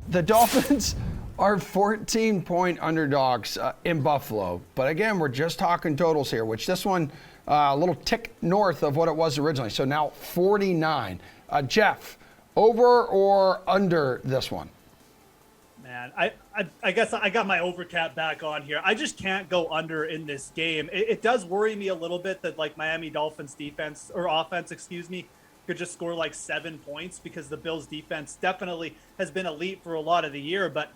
The Dolphins are 14-point underdogs in Buffalo. But again, we're just talking totals here, which this one a little tick north of what it was originally. So now 49. Geoff, over or under this one? Man, I guess I got my overcap back on here. I just can't go under in this game. It does worry me a little bit that like Miami Dolphins defense or offense, could just score like 7 points because the Bills defense definitely has been elite for a lot of the year. But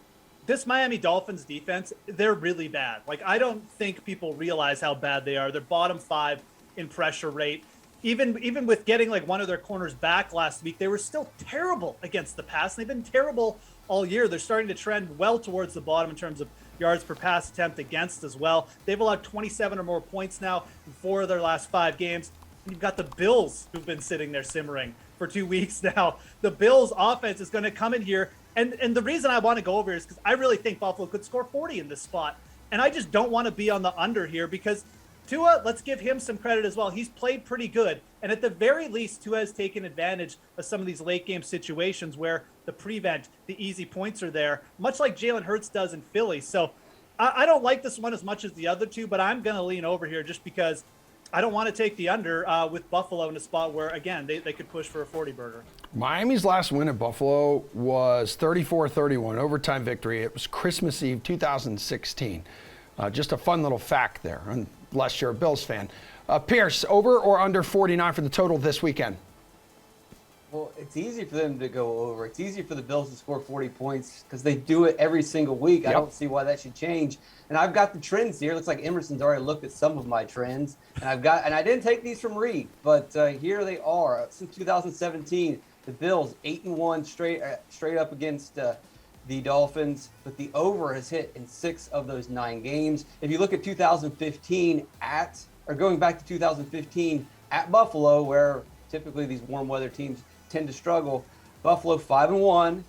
this Miami Dolphins defense, they're really bad. Like, I don't think people realize how bad they are. They're bottom 5 in pressure rate. Even with getting like one of their corners back last week, they were still terrible against the pass. They've been terrible all year. They're starting to trend well towards the bottom in terms of yards per pass attempt against as well. They've allowed 27 or more points now in 4 of their last 5 games. You've got the Bills who've been sitting there simmering for 2 weeks now. The Bills offense is going to come in here. And the reason I want to go over is because I really think Buffalo could score 40 in this spot. And I just don't want to be on the under here because Tua, let's give him some credit as well. He's played pretty good. And at the very least, Tua has taken advantage of some of these late game situations where the prevent, the easy points are there, much like Jalen Hurts does in Philly. So I don't like this one as much as the other two, but I'm going to lean over here just because I don't want to take the under with Buffalo in a spot where, again, they could push for a 40-burger. Miami's last win at Buffalo was 34-31, overtime victory. It was Christmas Eve 2016. Just a fun little fact there, unless you're a Bills fan. Pearce, over or under 49 for the total this weekend? Well, it's easy for them to go over. It's easy for the Bills to score 40 points because they do it every single week. I don't see why that should change. And I've got the trends here. It looks like Emerson's already looked at some of my trends. And I didn't take these from Reed, but here they are. Since 2017, the Bills 8-1 straight up against the Dolphins, but the over has hit in 6 of those 9 games. If you look at 2015 going back to 2015 at Buffalo, where typically these warm weather teams tend to struggle, Buffalo 5-1,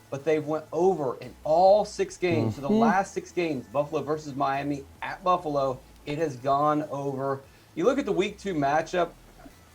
but they've went over in all 6 games. So the last 6 games, Buffalo versus Miami at Buffalo, it has gone over. You look at the week 2 matchup,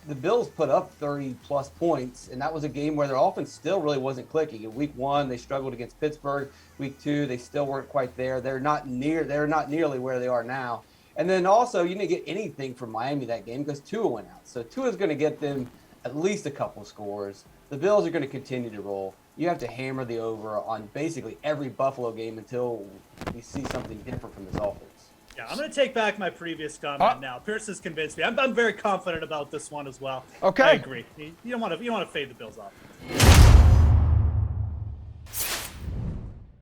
the Bills put up 30-plus points, and that was a game where their offense still really wasn't clicking. In week 1, they struggled against Pittsburgh. Week 2, they still weren't quite there. They're not nearly where they are now. And then also, you didn't get anything from Miami that game because Tua went out. So Tua's going to get them at least a couple scores. The Bills are going to continue to roll. You have to hammer the over on basically every Buffalo game until we see something different from this offense. Yeah, I'm going to take back my previous comment now. Pearce has convinced me. I'm very confident about this one as well. Okay. I agree. You don't want to fade the Bills off.